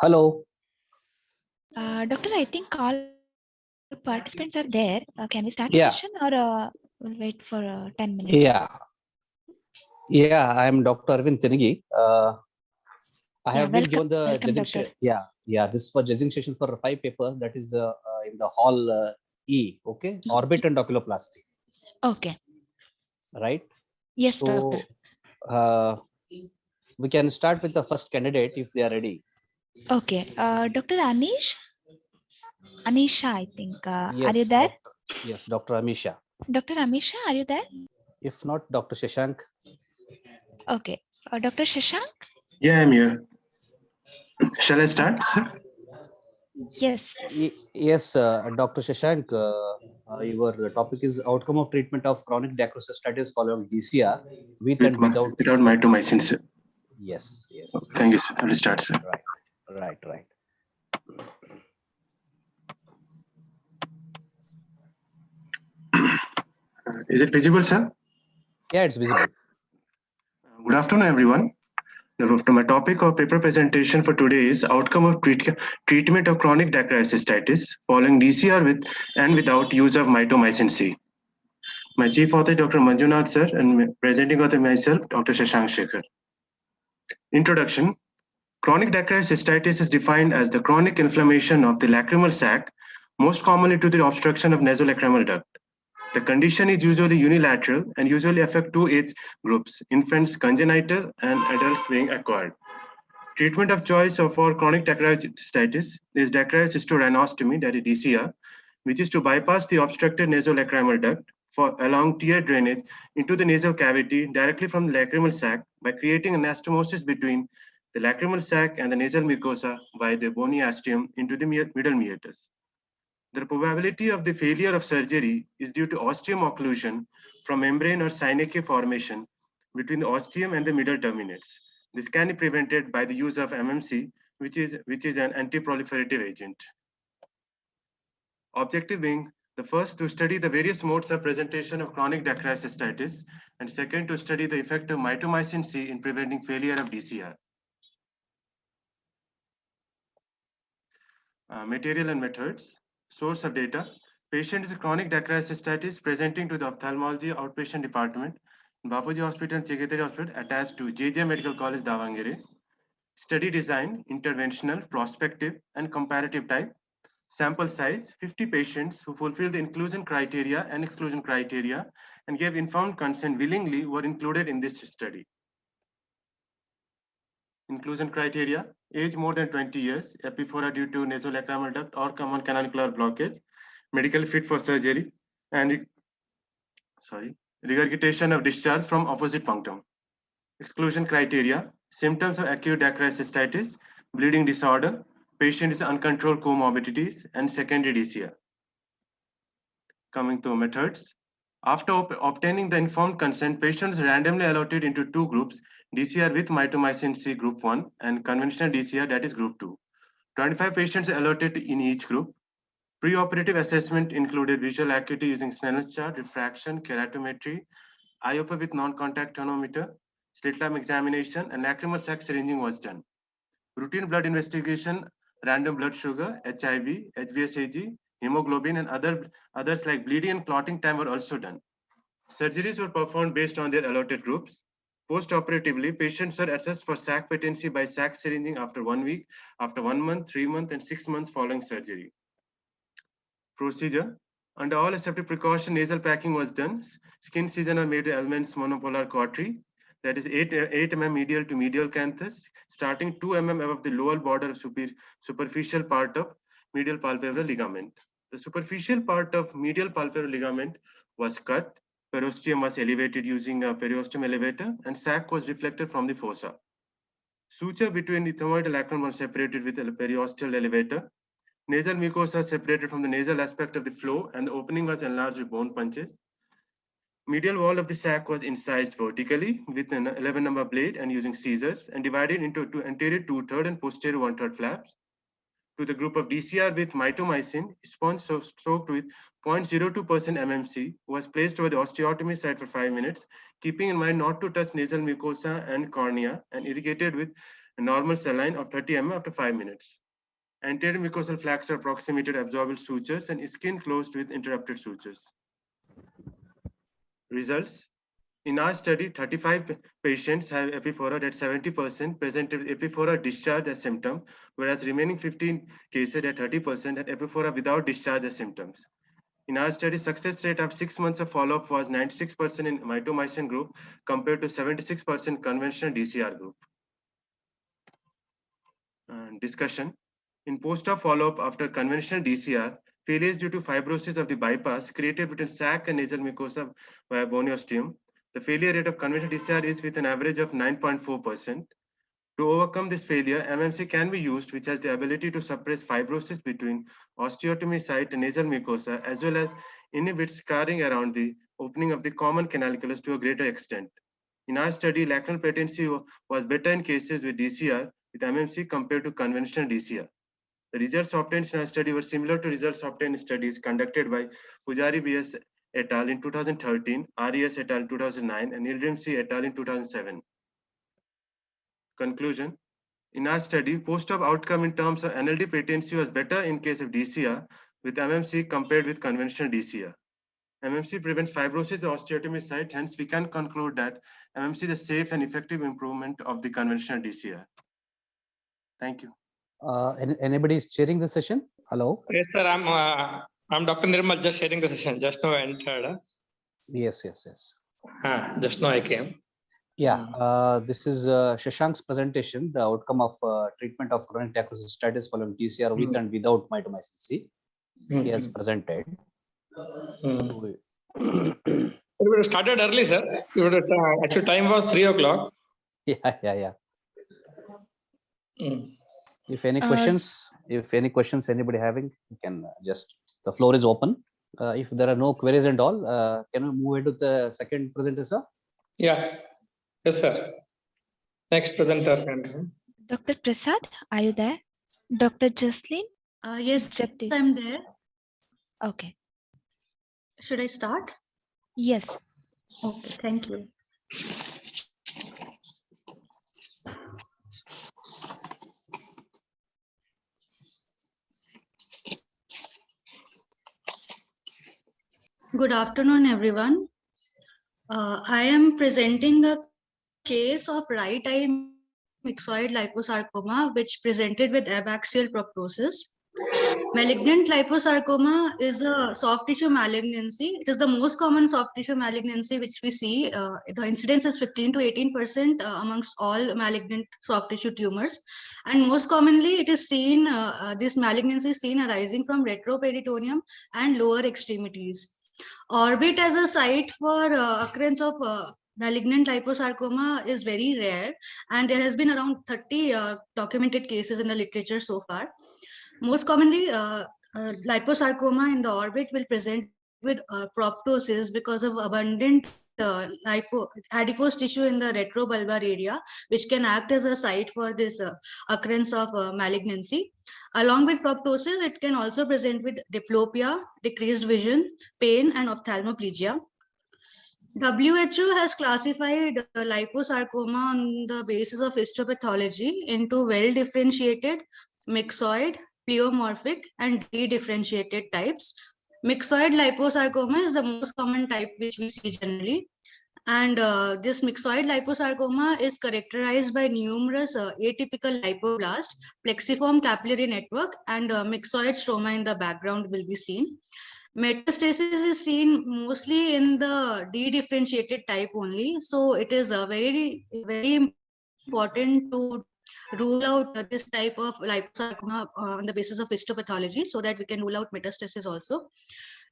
Hello. Doctor, I think all participants are there. Can we start the Yeah. session or we'll wait for 10 minutes? Yeah. Yeah. I am Dr. Arvind Tenigi. I have been given the judging Doctor. Yeah. This is for judging session for 5 papers. That is in the hall E. Okay. Orbit and oculoplasty. Okay. Right. Yes, so, doctor. We can start with the first candidate if they are ready. Okay. Dr. Anisha, I think. Yes, are you there? Yes, Dr. Amisha. Dr. Amisha, are you there? If not, Dr. Shashank. Okay. Dr. Shashank? Yeah, I'm here. Shall I start, sir? Yes. Yes, Dr. Shashank, your topic is outcome of treatment of chronic dacrocystitis following DCR with and without mitomycin, sir. Yes, yes. Oh, thank you, sir. I'll start, sir. Right. Is it visible, sir? Yeah, it's visible. Good afternoon, everyone. My topic of paper presentation for today is outcome of treatment of chronic dacryocystitis following DCR with and without use of mitomycin C. My chief author, Dr. Manjunath, sir, and presenting author myself, Dr. Shashank Shekhar. Introduction. Chronic dacryocystitis is defined as the chronic inflammation of the lacrimal sac, most commonly to the obstruction of nasolacrimal duct. The condition is usually unilateral and usually affect two age groups, infants congenital and adults being acquired. Treatment of choice for chronic dacryocystitis is dacryocystorynostomy, that is DCR, which is to bypass the obstructed nasolacrimal duct for along tear drainage into the nasal cavity directly from the lacrimal sac by creating anastomosis between the lacrimal sac and the nasal mucosa via the bony ostium into the middle meatus. The probability of the failure of surgery is due to ostium occlusion from membrane or synecdoche formation between the ostium and the middle terminates. This can be prevented by the use of MMC, which is an anti-proliferative agent. Objective being the first to study the various modes of presentation of chronic dacryocystitis, and second to study the effect of mitomycin C in preventing failure of DCR. Material and methods. Source of data. Patient is chronic dacryocystitis presenting to the ophthalmology outpatient department, Bapuji Hospital and Chegetari Hospital attached to JJ Medical College, Davangere. Study design, interventional, prospective, and comparative type. Sample size, 50 patients who fulfill the inclusion criteria and exclusion criteria and gave informed consent willingly were included in this study. Inclusion criteria, age more than 20 years, epiphora due to nasolacrimal duct or common canalicular blockage, medically fit for surgery, and regurgitation of discharge from opposite punctum. Exclusion criteria, symptoms of acute dacryocystitis, bleeding disorder, patient is uncontrolled comorbidities, and secondary DCR. Coming to methods. After obtaining the informed consent, patients randomly allotted into two groups, DCR with mitomycin C group 1 and conventional DCR, that is group 2. 25 patients allotted in each group. Pre-operative assessment included visual acuity using Snellen's chart, refraction, keratometry, IOP with non-contact tonometer, slit lamp examination, and lacrimal sac syringing was done. Routine blood investigation, random blood sugar, HIV, HbSAg, hemoglobin, and others like bleeding and clotting time were also done. Surgeries were performed based on their allotted groups. Post-operatively, patients were assessed for sac patency by sac syringing after 1 week, after 1 month, 3 months, and 6 months following surgery. Procedure. Under all accepted precaution, nasal packing was done. Skin incision are made with Elman's monopolar cautery, that is 8 mm medial to medial canthus, starting 2 mm above the lower border of superficial part of medial palpebral ligament. The superficial part of medial palpebral ligament was cut, periosteum was elevated using a periosteum elevator, and sac was reflected from the fossa. Suture between the ethmoid and lacrimal was separated with a periosteal elevator. Nasal mucosa separated from the nasal aspect of the flow, and the opening was enlarged with bone punches. Medial wall of the sac was incised vertically with an 11 number blade and using scissors, and divided into two anterior 2/3 and posterior 1/3 flaps. To the group of DCR with mitomycin, sponge soaked with 0.02% MMC was placed over the osteotomy site for 5 minutes, keeping in mind not to touch nasal mucosa and cornea, and irrigated with a normal saline of 30 ml after 5 minutes. Anterior mucosal flaps are approximated absorbable sutures and skin closed with interrupted sutures. Results. In our study, 35 patients have epiphora at 70% presented with epiphora discharge as symptom, whereas remaining 15 cases at 30% had epiphora without discharge as symptoms. In our study, success rate after 6 months of follow-up was 96% in mitomycin group compared to 76% conventional DCR group. Discussion. In post-op follow-up after conventional DCR, failures due to fibrosis of the bypass created between sac and nasal mucosa via bony ostium. The failure rate of conventional DCR is with an average of 9.4%. To overcome this failure, MMC can be used, which has the ability to suppress fibrosis between osteotomy site and nasal mucosa, as well as inhibit scarring around the opening of the common canaliculus to a greater extent. In our study, lateral patency was better in cases with DCR with MMC compared to conventional DCR. The results obtained in our study were similar to results obtained in studies conducted by Pujari BS et al. In 2013, RES et al. In 2009, and Ildrim et al. In 2007. Conclusion. In our study, post-op outcome in terms of NLD patency was better in case of DCR with MMC compared with conventional DCR. MMC prevents fibrosis at the osteotomy site, hence we can conclude that MMC is a safe and effective improvement of the conventional DCR. Thank you. Anybody is chairing the session? Hello? Yes, sir. I'm Dr. Nirmal, just sharing the session. Just now I entered. Yes. Just now I came. Yeah, this is Shashank's presentation, the outcome of treatment of chronic dacryocystitis following DCR with and without mitomycin C. He has presented. We would have started early, sir. Actually, time was 3 o'clock. Yeah. If any questions, anybody having, you can just, the floor is open. If there are no queries and all, can we move into the second presenter, sir? Yeah. Yes, sir. Next presenter. Dr. Prasad, are you there? Dr. Jaslin? Yes, Jagdish. I'm there. Okay. Should I start? Yes. Okay, thank you. Good afternoon, everyone. I am presenting a case of right eye myxoid liposarcoma, which presented with abaxial proptosis. Malignant liposarcoma is a soft tissue malignancy. It is the most common soft tissue malignancy which we see. The incidence is 15 to 18% amongst all malignant soft tissue tumors. And most commonly, it is seen, this malignancy is seen arising from retroperitoneum and lower extremities. Orbit as a site for occurrence of malignant liposarcoma is very rare, and there has been around 30 documented cases in the literature so far. Most commonly, liposarcoma in the orbit will present with proptosis because of abundant adipose tissue in the retrobulbar area, which can act as a site for this occurrence of malignancy. Along with proptosis, it can also present with diplopia, decreased vision, pain, and ophthalmoplegia. WHO has classified liposarcoma on the basis of histopathology into well-differentiated, myxoid, pleomorphic, and dedifferentiated types. Myxoid liposarcoma is the most common type which we see generally. And this myxoid liposarcoma is characterized by numerous atypical lipoblast, plexiform capillary network, and myxoid stroma in the background will be seen. Metastasis is seen mostly in the dedifferentiated type only. So it is very, very important to rule out this type of liposarcoma on the basis of histopathology so that we can rule out metastasis also.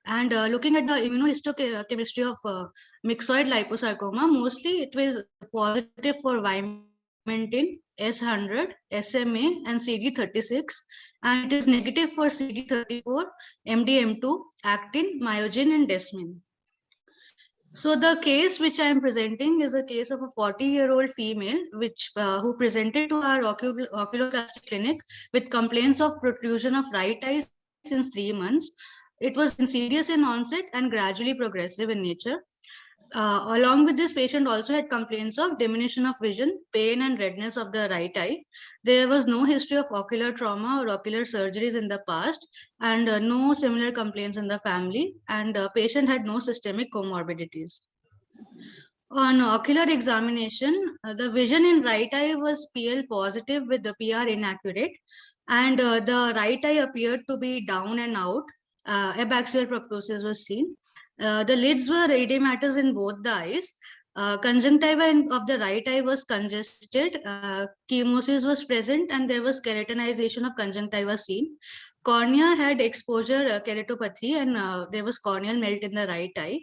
And looking at the immunohistochemistry of myxoid liposarcoma, mostly it was positive for vimentin, S100, SMA, and CD36, and it is negative for CD34, MDM2, actin, myosin, and desmin. So the case which I am presenting is a case of a 40-year-old female who presented to our oculoplastic clinic with complaints of protrusion of right eye since 3 months. It was insidious in onset and gradually progressive in nature. Along with this, patient also had complaints of diminution of vision, pain and redness of the right eye. There was no history of ocular trauma or ocular surgeries in the past, and no similar complaints in the family, and patient had no systemic comorbidities. On ocular examination, the vision in right eye was PL positive with the PR inaccurate, and the right eye appeared to be down and out. Abaxial proptosis was seen. The lids were edematous in both the eyes. Conjunctiva of the right eye was congested. Chemosis was present, and there was keratinization of conjunctiva seen. Cornea had exposure keratopathy, and there was corneal melt in the right eye.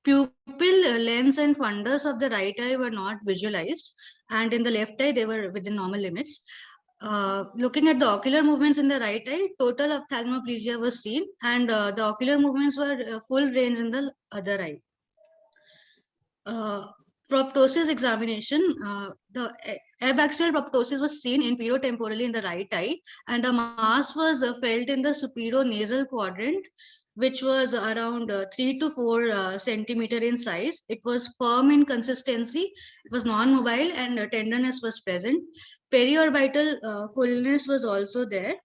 Pupil, lens, and fundus of the right eye were not visualized, and in the left eye, they were within normal limits. Looking at the ocular movements in the right eye, total ophthalmoplegia was seen, and the ocular movements were full range in the other eye. Proptosis examination, the abaxial proptosis was seen infero-temporally in the right eye, and the mass was felt in the supero-nasal quadrant, which was around 3 to 4 centimeter in size. It was firm in consistency, it was non-mobile, and tenderness was present. Periorbital fullness was also there.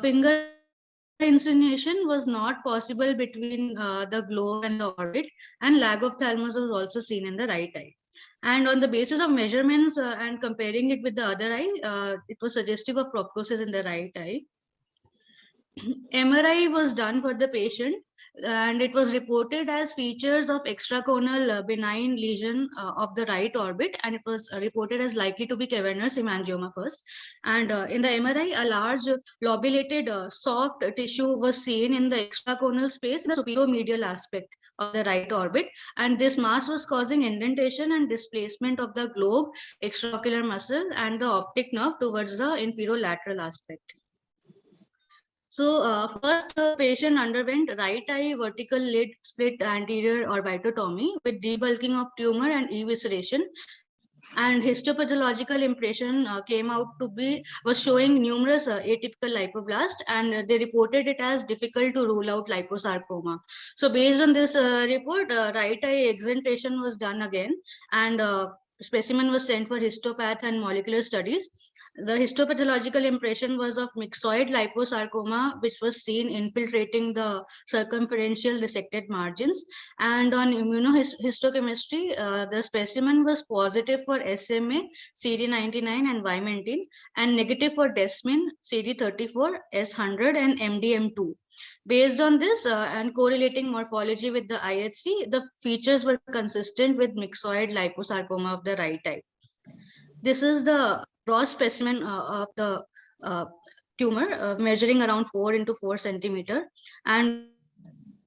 Finger insinuation was not possible between the globe and the orbit, and lag of thalamus was also seen in the right eye. And on the basis of measurements and comparing it with the other eye, it was suggestive of proptosis in the right eye. MRI was done for the patient, and it was reported as features of extracorneal benign lesion of the right orbit, and it was reported as likely to be cavernous hemangioma first. And in the MRI, a large lobulated soft tissue was seen in the extracorneal space in the superomedial aspect of the right orbit, and this mass was causing indentation and displacement of the globe, extraocular muscle, and the optic nerve towards the inferolateral aspect. So first, the patient underwent right eye vertical lid split anterior orbitotomy with debulking of tumor and evisceration. And histopathological impression came out to be, was showing numerous atypical lipoblast, and they reported it as difficult to rule out liposarcoma. So based on this report, right eye exentation was done again, and specimen was sent for histopath and molecular studies. The histopathological impression was of Mixoid Liposarcoma, which was seen infiltrating the circumferential resected margins. And on immunohistochemistry, the specimen was positive for SMA, CD99, and vimentin, and negative for desmin, CD34, S100, and MDM2. Based on this and correlating morphology with the IHC, the features were consistent with Mixoid Liposarcoma of the right eye. This is the raw specimen of the tumor measuring around 4 into 4 centimeter, and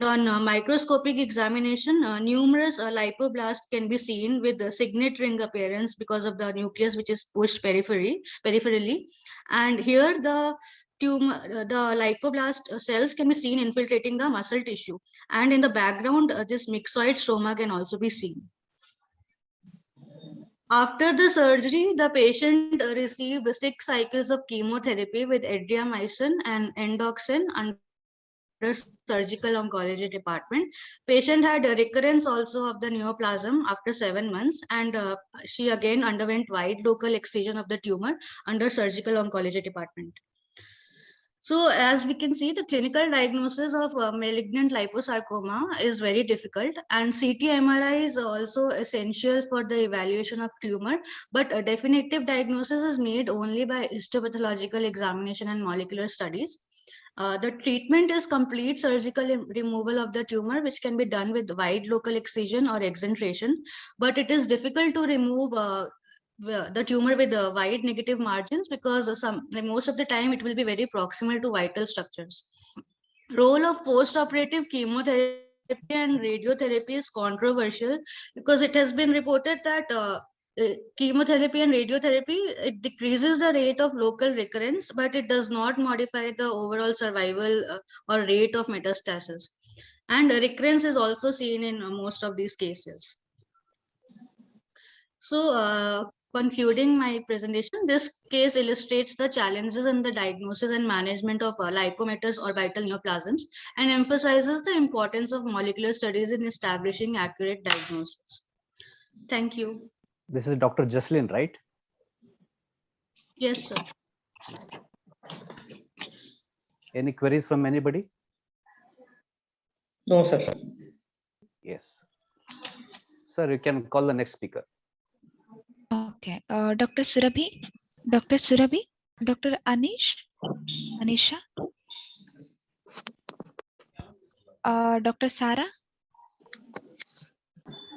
on microscopic examination, numerous lipoblast can be seen with the signet ring appearance because of the nucleus which is pushed peripherally, and here the tumor, the lipoblast cells can be seen infiltrating the muscle tissue, and in the background this myxoid stroma can also be seen. After the surgery, the patient received 6 cycles of chemotherapy with adriamycin and endoxin under surgical oncology department. Patient had a recurrence also of the neoplasm after 7 months, and she again underwent wide local excision of the tumor under surgical oncology department. So as we can see, the clinical diagnosis of malignant liposarcoma is very difficult, and CT MRI is also essential for the evaluation of tumor, but a definitive diagnosis is made only by histopathological examination and molecular studies. The treatment is complete surgical removal of the tumor, which can be done with wide local excision or exenteration, but it is difficult to remove the tumor with wide negative margins because most of the time it will be very proximal to vital structures. Role of post-operative chemotherapy and radiotherapy is controversial because it has been reported that chemotherapy and radiotherapy, it decreases the rate of local recurrence, but it does not modify the overall survival or rate of metastasis. And recurrence is also seen in most of these cases. So concluding my presentation, this case illustrates the challenges in the diagnosis and management of lipomatous orbital neoplasms and emphasizes the importance of molecular studies in establishing accurate diagnosis. Thank you. This is Dr. Jaslin, right? Yes, sir. Any queries from anybody? No, sir. Yes. Sir, you can call the next speaker. Okay. Dr. Surabhi, Dr. Surabhi, Dr. Anisha, Dr. Sarah,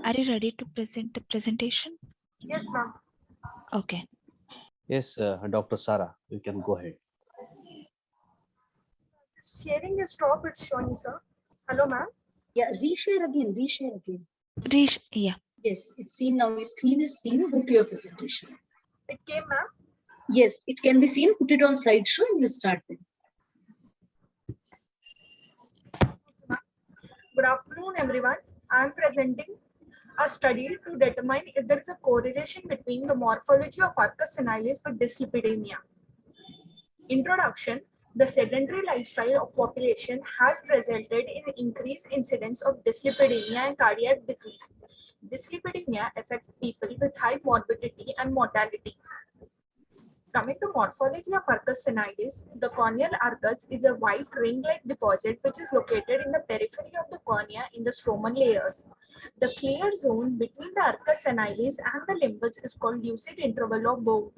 are you ready to present the presentation? Yes, ma'am. Okay. Yes, Dr. Sarah, you can go ahead. Sharing the stop, it's showing, sir. Hello, ma'am. Yeah, reshare again, reshare again. Yeah. Yes, it's seen now. Your screen is seen. Go to your presentation. It came, ma'am. Yes, it can be seen. Put it on slideshow and we'll start then. Good afternoon, everyone. I am presenting a study to determine if there is a correlation between the morphology of arcus senilis with dyslipidemia. Introduction. The sedentary lifestyle of population has resulted in increased incidence of dyslipidemia and cardiac disease. Dyslipidemia affects people with high morbidity and mortality. Coming to morphology of arcus senilis, the corneal arcus is a white ring-like deposit which is located in the periphery of the cornea in the stromal layers. The clear zone between the arcus senilis and the limbus is called lucid interval of Bow.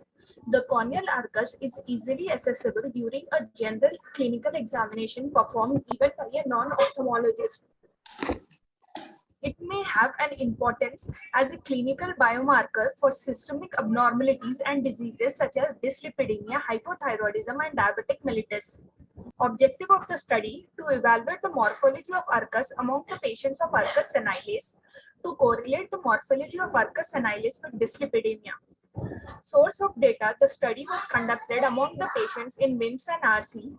The corneal arcus is easily accessible during a general clinical examination performed even by a non-ophthalmologist. It may have an importance as a clinical biomarker for systemic abnormalities and diseases such as dyslipidemia, hypothyroidism, and diabetic mellitus. Objective of the study: to evaluate the morphology of arcus among the patients of arcus senilis, to correlate the morphology of arcus senilis with dyslipidemia. Source of data: the study was conducted among the patients in WIMS and RC.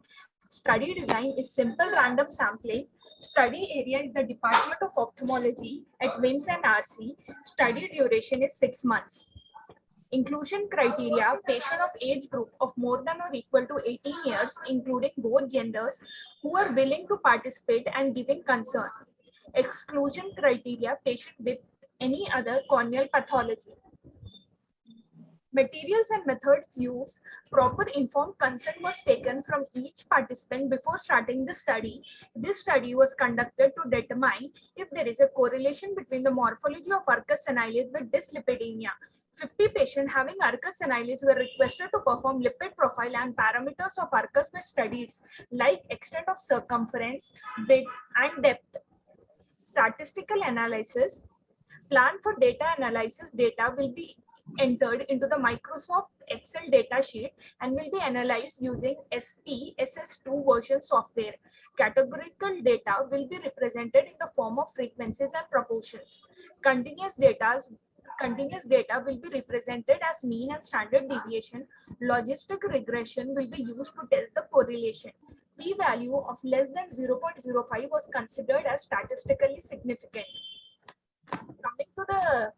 Study design is simple random sampling. Study area is the Department of Ophthalmology at WIMS and RC. Study duration is 6 months. Inclusion criteria: patient of age group of more than or equal to 18 years, including both genders, who are willing to participate and giving consent. Exclusion criteria: patient with any other corneal pathology. Materials and methods used: proper informed consent was taken from each participant before starting the study. This study was conducted to determine if there is a correlation between the morphology of arcus senilis with dyslipidemia. 50 patients having arcus senilis were requested to perform lipid profile and parameters of arcus were studied, like extent of circumference, width, and depth. Statistical analysis: plan for data analysis. Data will be entered into the Microsoft Excel data sheet and will be analyzed using SPSS2 version software. Categorical data will be represented in the form of frequencies and proportions. Continuous data will be represented as mean and standard deviation. Logistic regression will be used to test the correlation. P-value of less than 0.05 was considered as statistically significant. Coming to the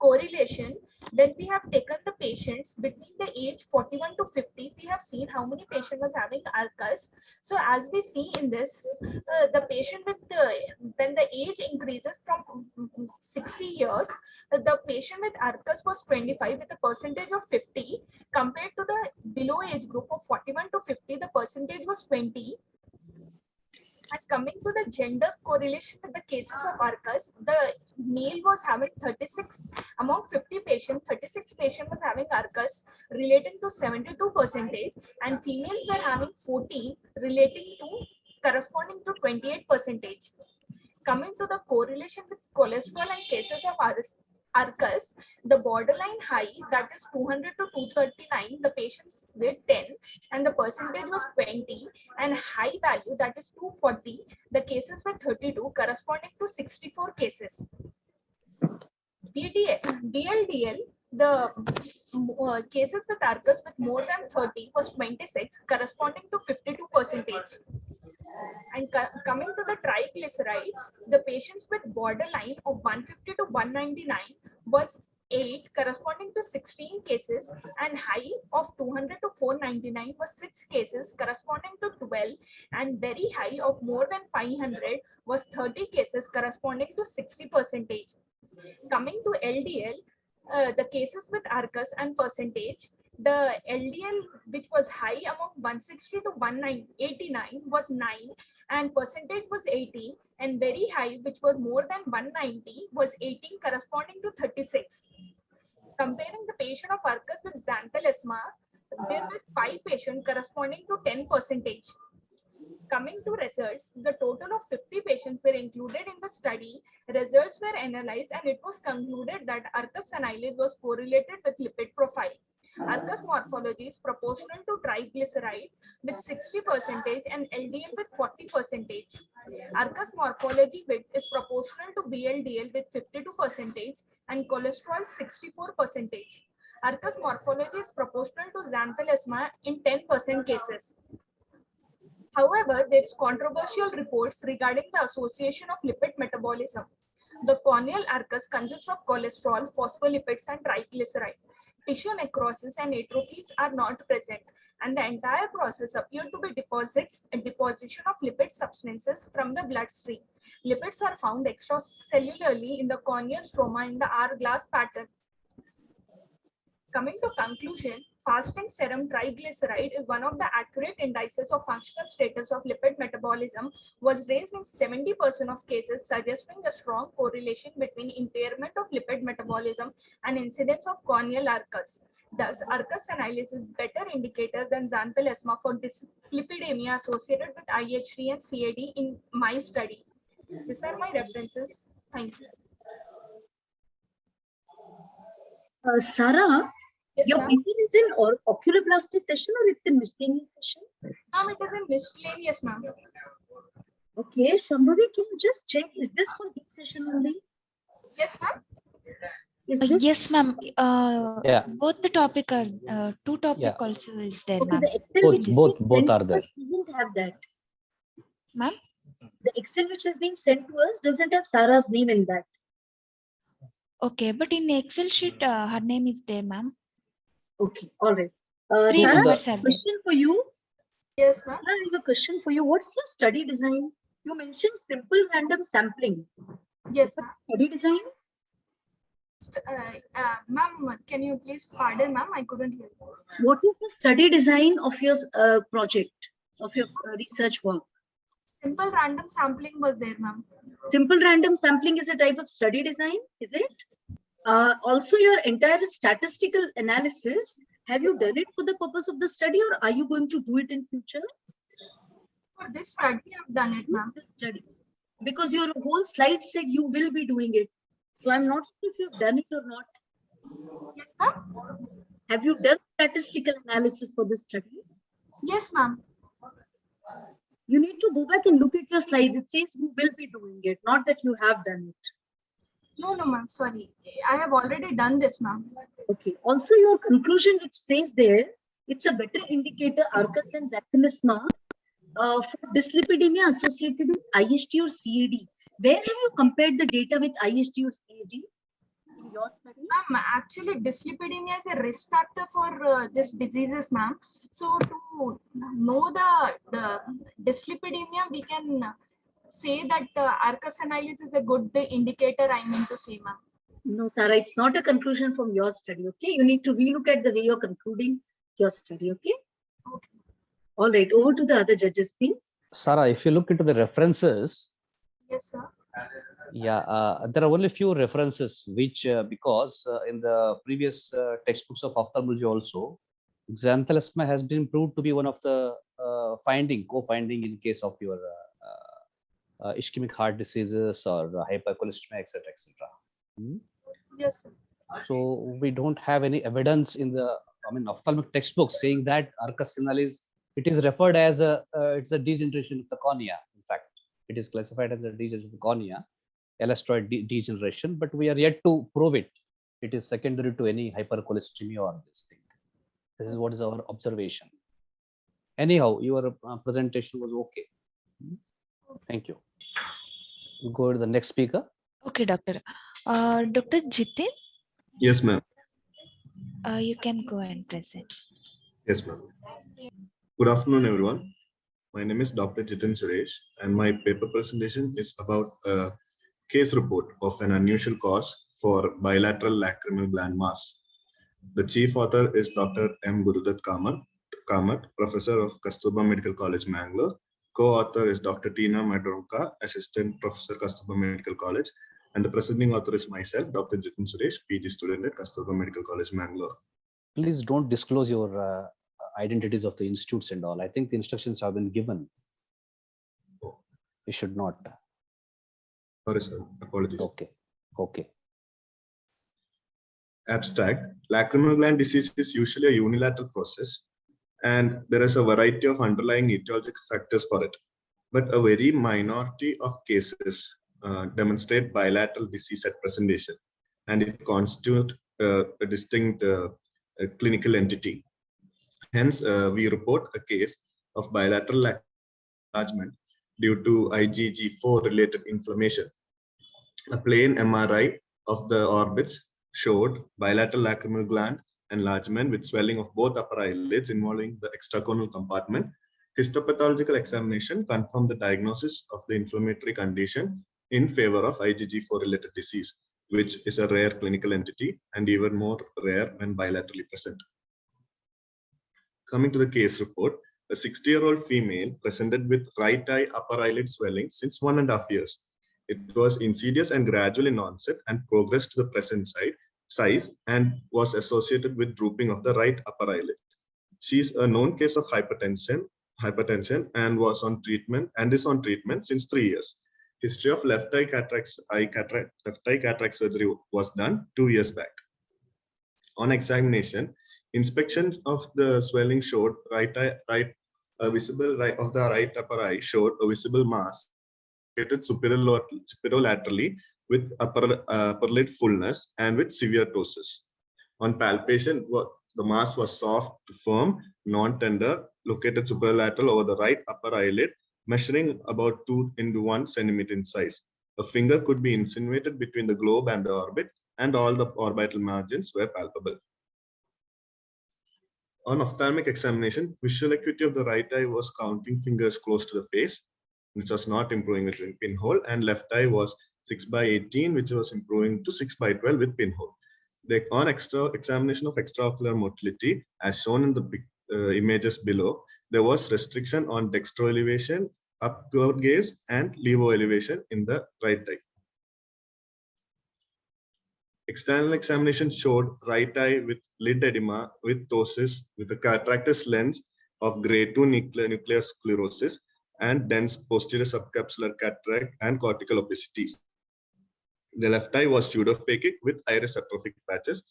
correlation, when we have taken the patients between the age 41 to 50, we have seen how many patients was having arcus. So as we see in this, the patient with when the age increases from 60 years, the patient with arcus was 25 with a percentage of 50, compared to the below age group of 41 to 50, the percentage was 20. And coming to the gender correlation with the cases of arcus, the male was having 36 among 50 patients. 36 patients was having arcus relating to 72%, and females were having 14 relating to corresponding to 28%. Coming to the correlation with cholesterol and cases of arcus, the borderline high, that is 200 to 239, the patients with 10 and the percentage was 20, and high value, that is 240, the cases were 32, corresponding to 64 cases. DLDL, the cases with arcus with more than 30 was 26, corresponding to 52%. And coming to the triglyceride, the patients with borderline of 150 to 199 was 8 corresponding to 16 cases, and high of 200 to 499 was 6 cases corresponding to 12, and very high of more than 500 was 30 cases corresponding to 60%. Coming to LDL, the cases with ARCUS and percentage, the LDL which was high among 160 to 189 was 9, and percentage was 80, and very high which was more than 190 was 18 corresponding to 36. Comparing the patient of ARCUS with xanthelasma, there were 5 patients corresponding to 10%. Coming to results, the total of 50 patients were included in the study. Results were analyzed and it was concluded that ARCUS senilis was correlated with lipid profile. ARCUS morphology is proportional to triglyceride with 60% and LDL with 40%. ARCUS morphology width is proportional to VLDL with 52% and cholesterol 64%. ARCUS morphology is proportional to xanthelasma in 10% cases. However, there is controversial reports regarding the association of lipid metabolism. The corneal ARCUS consists of cholesterol, phospholipids, and triglyceride. Tissue necrosis and atrophies are not present, and the entire process appeared to be deposition of lipid substances from the bloodstream. Lipids are found extracellularly in the corneal stroma in the hourglass pattern. Coming to conclusion, fasting serum triglyceride is one of the accurate indices of functional status of lipid metabolism, was raised in 70% of cases, suggesting a strong correlation between impairment of lipid metabolism and incidence of corneal ARCUS. Thus, ARCUS senilis is better indicator than xanthelasma for dyslipidemia associated with IHD and CAD in my study. These are my references. Thank you. Sarah, Yes, your ma'am. paper is in oculoplasty session or it's in miscellaneous session? It is in miscellaneous, ma'am. Okay, Shambhavi, can you just check, is this for this session only? Yes, ma'am. Is this Yes, ma'am. Yeah. Both the topic are two topic Yeah. also is there, okay? ma'am. The Excel Both- which is both- being both sent are to there. us doesn't have that. Ma'am. The Excel which has been sent to us doesn't have Sarah's name in that. Okay, but in Excel sheet, her name is there, ma'am. Okay, all right. Three Sarah, numbers are there. question for you. Yes, ma'am. I have a question for you. What's your study design? You mentioned simple random sampling. Yes, ma'am. Study design? Ma'am, can you please pardon, ma'am? I couldn't hear you. What is the study design of your project, of your research work? Simple random sampling was there, ma'am. Simple random sampling is a type of study design, is it? Also, your entire statistical analysis, have you done it for the purpose of the study or are you going to do it in future? For this study, I've done it, ma'am. This study. Because your whole slide said you will be doing it. So I'm not sure if you've done it or not. Yes, ma'am. Have you done statistical analysis for this study? Yes, ma'am. You need to go back and look at your slides. It says you will be doing it, not that you have done it. No, ma'am. Sorry. I have already done this, ma'am. Okay. Also, your conclusion, which says there, it's a better indicator, ARCUS than xanthelasma, for dyslipidemia associated with IHD or CAD. Where have you compared the data with IHD or CAD in your study? Ma'am, actually, dyslipidemia is a risk factor for this diseases, ma'am. So to know the dyslipidemia, we can say that ARCUS senilis is a good indicator, I mean to say, ma'am. No, Sarah, it's not a conclusion from your study, okay? You need to relook at the way you're concluding your study, okay? Okay. All right, over to the other judges, please. Sarah, if you look into the references, Yes, sir. yeah, there are only few references which, because in the previous textbooks of ophthalmology also, xanthelasma has been proved to be one of the co-finding in case of your ischemic heart diseases or hypercholesteremia, etc., etc. Yes, sir. So we don't have any evidence in the, ophthalmic textbooks saying that ARCUS senilis, it is referred as it's a degeneration of the cornea. In fact, it is classified as a degeneration of the cornea, elastoid degeneration, but we are yet to prove it. It is secondary to any hypercholesteremia or this thing. This is what is our observation. Anyhow, your presentation was okay. Thank you. We'll go to the next speaker. Okay, doctor. Dr. Jitin. Yes, ma'am. You can go and present. Yes, ma'am. Good afternoon, everyone. My name is Dr. Jitin Suresh, and my paper presentation is about a case report of an unusual cause for bilateral lacrimal gland mass. The chief author is Dr. M. Gurudat Kamath, professor of Kasturba Medical College, Mangalore. Co-author is Dr. Tina Madronka, assistant professor, Kasturba Medical College. And the presenting author is myself, Dr. Jitin Suresh, PG student at Kasturba Medical College, Mangalore. Please don't disclose your identities of the institutes and all. I think the instructions have been given. Oh. You should not. Sorry, sir. Apologies. Okay. Abstract. Lacrimal gland disease is usually a unilateral process, and there is a variety of underlying etiologic factors for it. But a very minority of cases demonstrate bilateral disease at presentation, and it constitutes a distinct clinical entity. Hence, we report a case of bilateral enlargement due to IgG4 related inflammation. A plain MRI of the orbits showed bilateral lacrimal gland enlargement with swelling of both upper eyelids involving the extracorneal compartment. Histopathological examination confirmed the diagnosis of the inflammatory condition in favor of IgG4 related disease, which is a rare clinical entity and even more rare when bilaterally present. Coming to the case report, a 60-year-old female presented with right eye upper eyelid swelling since 1.5 years. It was insidious and gradual in onset and progressed to the present size and was associated with drooping of the right upper eyelid. She is a known case of hypertension and was on treatment and is on treatment since 3 years. History of left eye cataract surgery was done 2 years back. On examination, inspection of the swelling showed visible of the right upper eye showed a visible mass superolaterally with upper lid fullness and with severe ptosis. On palpation, the mass was soft to firm, non-tender, located superolateral over the right upper eyelid, measuring about 2 into 1 centimeter in size. A finger could be insinuated between the globe and the orbit, and all the orbital margins were palpable. On ophthalmic examination, visual acuity of the right eye was counting fingers close to the face, which was not improving with pinhole, and left eye was 6/18, which was improving to 6/12 with pinhole. On examination of extraocular motility, as shown in the images below, there was restriction on dextro elevation, upward gaze, and levo elevation in the right eye. External examination showed right eye with lid edema with ptosis with a cataractous lens of grade 2 nuclear sclerosis and dense posterior subcapsular cataract and cortical opicities. The left eye was pseudophakic with iris atrophic patches,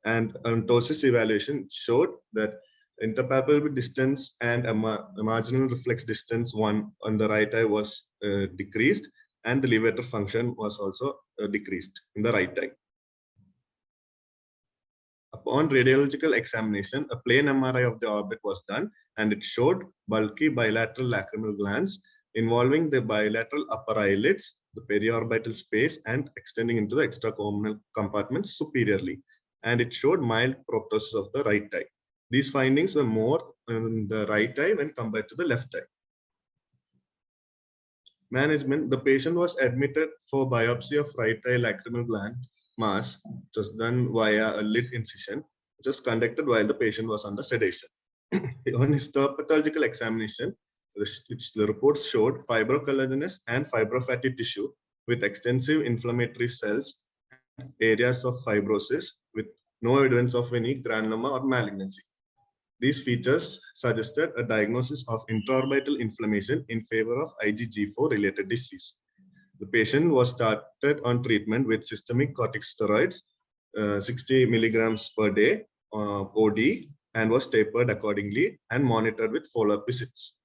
and ptosis evaluation showed that interpalpable distance and a marginal reflex distance 1 on the right eye was decreased, and the levator function was also decreased in the right eye. Upon radiological examination, a plain MRI of the orbit was done, and it showed bulky bilateral lacrimal glands involving the bilateral upper eyelids, the periorbital space, and extending into the extracorneal compartments superiorly. And it showed mild proptosis of the right eye. These findings were more in the right eye when compared to the left eye. Management: the patient was admitted for biopsy of right eye lacrimal gland mass, which was done via a lid incision, which was conducted while the patient was under sedation. On histopathological examination, the reports showed fibrocollagenous and fibrofatty tissue with extensive inflammatory cells and areas of fibrosis with no evidence of any granuloma or malignancy. These features suggested a diagnosis of intraorbital inflammation in favor of IgG4 related disease. The patient was started on treatment with systemic corticosteroids, 60 milligrams per day, OD, and was tapered accordingly and monitored with follow-up visits.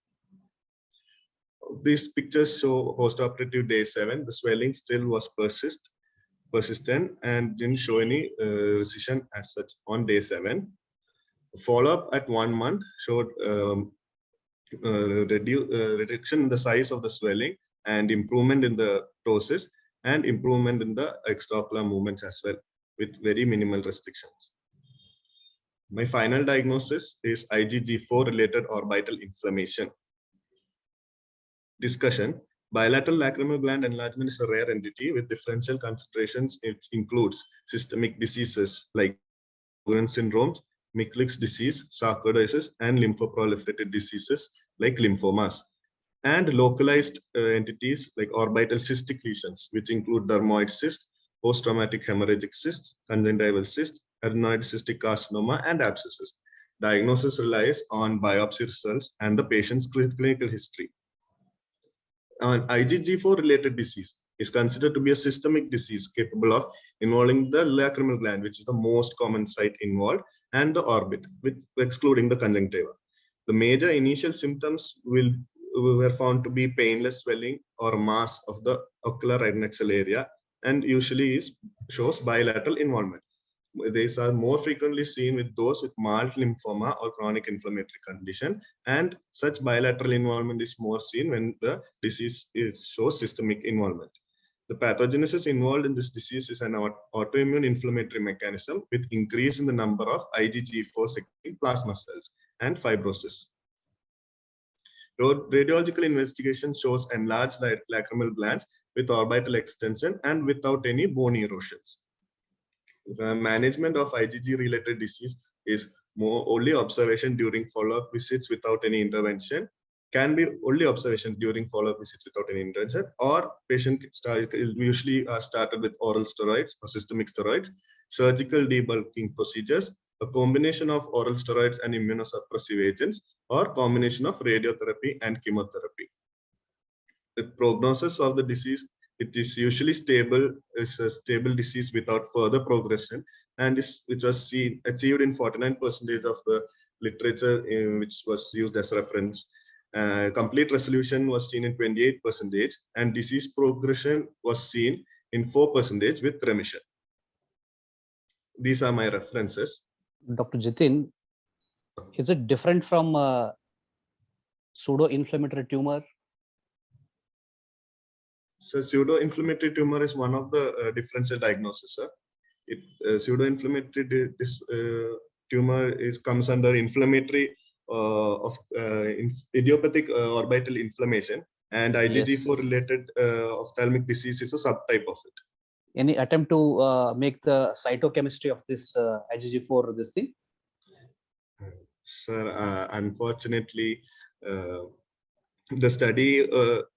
These pictures show postoperative day 7. The swelling still was persistent and didn't show any recession as such on day 7. Follow-up at 1 month showed reduction in the size of the swelling and improvement in the ptosis and improvement in the extraocular movements as well. with very minimal restrictions. My final diagnosis is IgG4 related orbital inflammation. Discussion. Bilateral lacrimal gland enlargement is a rare entity with differential concentrations. It includes systemic diseases like Sjogren's syndrome, Mickel's disease, sarcoidosis, and lymphoproliferative diseases like lymphomas, and localized entities like orbital cystic lesions, which include dermoid cyst, post-traumatic hemorrhagic cysts, conjunctival cyst, adenoid cystic carcinoma, and abscesses. Diagnosis relies on biopsy results and the patient's clinical history. An IgG4 related disease is considered to be a systemic disease capable of involving the lacrimal gland, which is the most common site involved, and the orbit, with excluding the conjunctiva. The major initial symptoms were found to be painless swelling or mass of the ocular adnexal area, and usually shows bilateral involvement. These are more frequently seen with those with mild lymphoma or chronic inflammatory condition, and such bilateral involvement is more seen when the disease shows systemic involvement. The pathogenesis involved in this disease is an autoimmune inflammatory mechanism with increase in the number of IgG4 secreting plasma cells and fibrosis. Radiological investigation shows enlarged lacrimal glands with orbital extension and without any bone erosions. The management of IgG-related disease is only observation during follow-up visits without any intervention, can be only observation during follow-up visits without any intervention, or patient usually started with oral steroids or systemic steroids, surgical debulking procedures, a combination of oral steroids and immunosuppressive agents, or combination of radiotherapy and chemotherapy. The prognosis of the disease, it is usually stable, is a stable disease without further progression, and which was achieved in 49% of the literature which was used as reference. Complete resolution was seen in 28%, and disease progression was seen in 4% with remission. These are my references. Dr. Jitin, is it different from pseudo-inflammatory tumor? So pseudo-inflammatory tumor is one of the differential diagnoses, sir. Pseudo-inflammatory tumor comes under inflammatory idiopathic orbital inflammation, and IgG4 related ophthalmic disease is a subtype of it. Any attempt to make the cytochemistry of this IgG4 this thing? Sir, unfortunately, the study,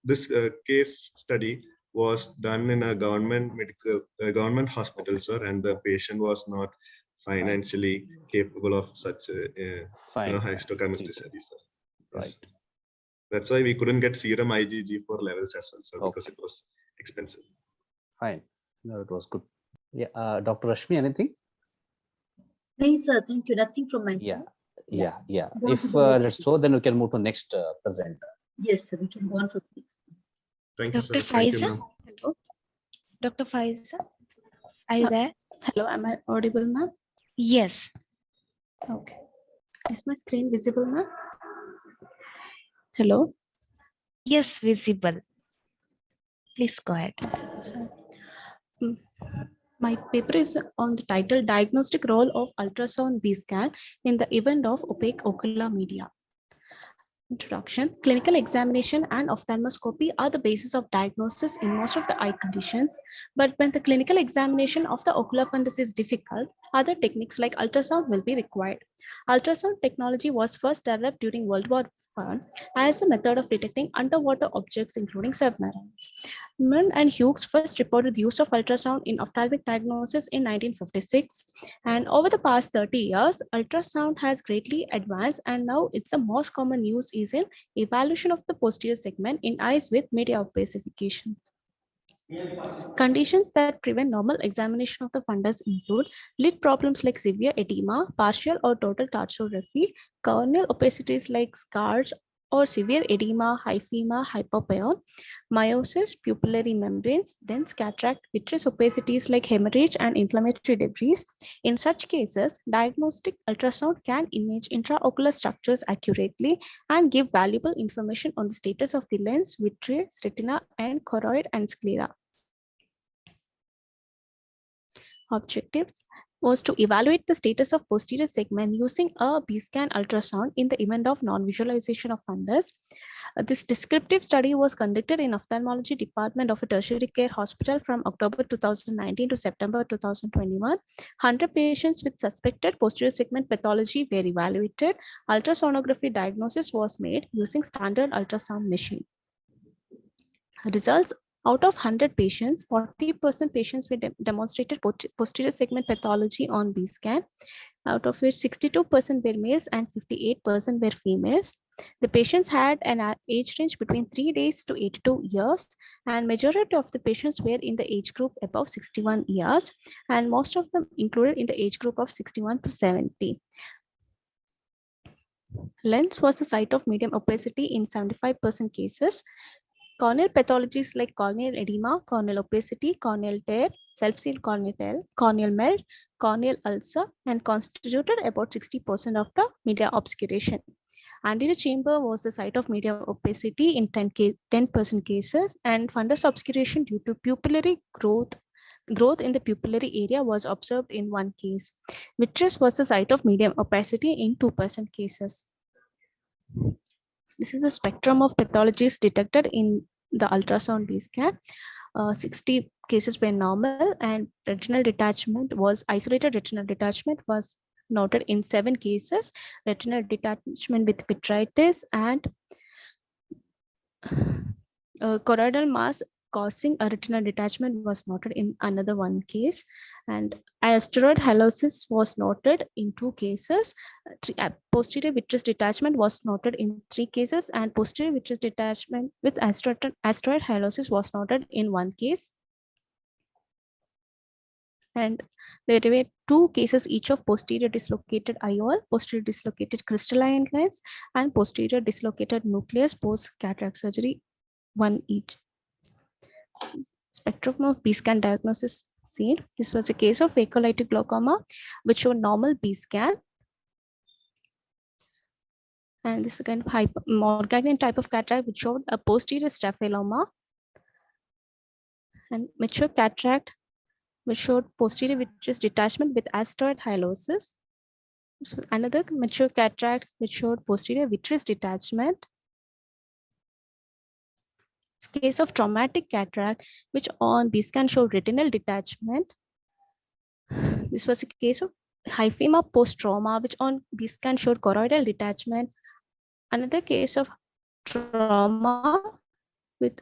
this case study was done in a government hospital, sir, and the patient was not financially capable of such a histochemistry study, sir. Right. Yes. That's why we couldn't get serum IgG4 levels as well, sir, because it was expensive. Fine. No, it was good. Yeah, Dr. Rashmi, anything? No, sir. Thank you. Nothing from my side. Yeah. If that's so, then we can move to next presenter. Yes, sir. We can go on for this. Thank you, Dr. sir. Thank you, Faiza? ma'am. Hello. Dr. Faiza, are you there? Hello, am I audible, ma'am? Yes. Okay. Is my screen visible, ma'am? Hello? Yes, visible. Please go ahead. My paper is on the title Diagnostic Role of Ultrasound B-scan in the Event of Opaque Ocular Media. Introduction. Clinical examination and ophthalmoscopy are the basis of diagnosis in most of the eye conditions, but when the clinical examination of the ocular fundus is difficult, other techniques like ultrasound will be required. Ultrasound technology was first developed during World War I as a method of detecting underwater objects, including submarines. Munn and Hughes first reported the use of ultrasound in ophthalmic diagnosis in 1956, and over the past 30 years, ultrasound has greatly advanced, and now it's the most common use is in evaluation of the posterior segment in eyes with media opacifications. Conditions that prevent normal examination of the fundus include lid problems like severe edema, partial or total tarsorrhaphy, corneal opacities like scars or severe edema, hyphema, hypopyon, meiosis, pupillary membranes, dense cataract, vitreous opacities like hemorrhage and inflammatory debris. In such cases, diagnostic ultrasound can image intraocular structures accurately and give valuable information on the status of the lens, vitreous, retina, and choroid and sclera. Objectives was to evaluate the status of posterior segment using a B-scan ultrasound in the event of non-visualization of fundus. This descriptive study was conducted in ophthalmology department of a tertiary care hospital from October 2019 to September 2021. 100 patients with suspected posterior segment pathology were evaluated. Ultrasonography diagnosis was made using standard ultrasound machine. Results: out of 100 patients, 40% patients were demonstrated posterior segment pathology on B-scan, out of which 62% were males and 58% were females. The patients had an age range between 3 days to 82 years, and majority of the patients were in the age group above 61 years, and most of them included in the age group of 61 to 70. Lens was the site of medium opacity in 75% cases. Corneal pathologies like corneal edema, corneal opacity, corneal tear, self-sealed corneal melt, corneal ulcer, and constituted about 60% of the media obscuration. Anterior chamber was the site of media opacity in 10% cases, and fundus obscuration due to pupillary growth in the pupillary area was observed in 1 case. Vitreous was the site of medium opacity in 2% cases. This is a spectrum of pathologies detected in the ultrasound B-scan. 60 cases were normal, and isolated retinal detachment was noted in 7 cases. Retinal detachment with vitritis and choroidal mass causing a retinal detachment was noted in another 1 case, and asteroid halosis was noted in 2 cases. Posterior vitreous detachment was noted in 3 cases, and posterior vitreous detachment with asteroid halosis was noted in 1 case. And there were 2 cases each of posterior dislocated IOL, posterior dislocated crystalline lens, and posterior dislocated nucleus post cataract surgery, 1 each. Spectrum of B-scan diagnosis seen. This was a case of acolytic glaucoma, which showed normal B-scan. And this again Morganian type of cataract, which showed a posterior staphyloma, and mature cataract, which showed posterior vitreous detachment with asteroid hyalosis. So another mature cataract, which showed posterior vitreous detachment. Case of traumatic cataract, which on B-scan showed retinal detachment. This was a case of hyphema post-trauma, which on B-scan showed choroidal detachment. Another case of trauma with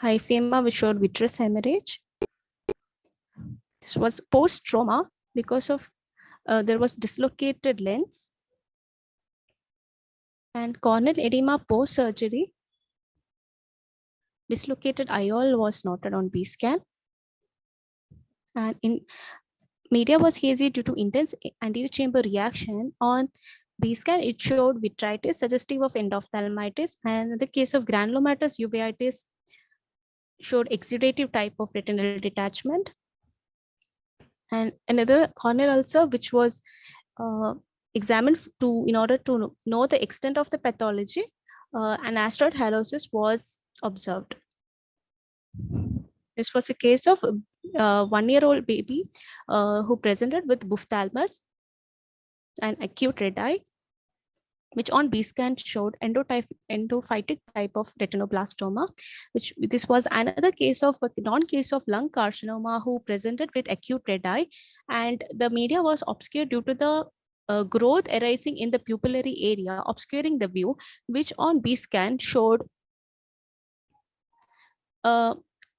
hyphema, which showed vitreous hemorrhage. This was post-trauma because of there was dislocated lens. And corneal edema post-surgery. Dislocated IOL was noted on B-scan. And in media was hazy due to intense anterior chamber reaction. On B-scan, it showed vitritis suggestive of endophthalmitis, and the case of granulomatous uveitis showed exudative type of retinal detachment. And another corneal ulcer, which was examined in order to know the extent of the pathology, an asteroid halosis was observed. This was a case of a 1-year-old baby who presented with ophthalmus and acute red eye, which on B-scan showed endophytic type of retinoblastoma. This was another case of a non-case of lung carcinoma who presented with acute red eye, and the media was obscured due to the growth arising in the pupillary area, obscuring the view, which on B-scan showed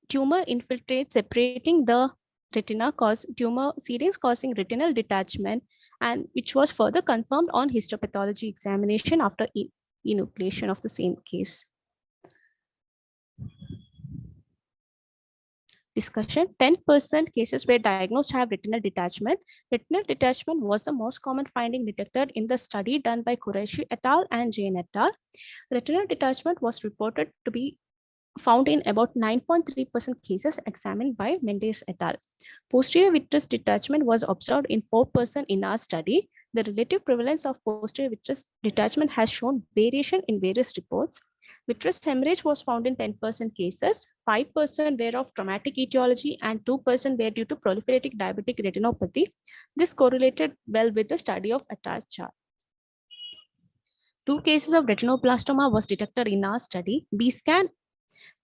tumor infiltrate separating the retina, tumor seedings causing retinal detachment, and which was further confirmed on histopathology examination after enucleation of the same case. Discussion: 10% cases were diagnosed to have retinal detachment. Retinal detachment was the most common finding detected in the study done by Qureshi et al. And Jain et al. Retinal detachment was reported to be found in about 9.3% cases examined by Mendes et al. Posterior vitreous detachment was observed in 4% in our study. The relative prevalence of posterior vitreous detachment has shown variation in various reports. Vitreous hemorrhage was found in 10% cases, 5% were of traumatic etiology, and 2% were due to proliferative diabetic retinopathy. This correlated well with the study of attached chart. 2 cases of retinoblastoma was detected in our study. B-scan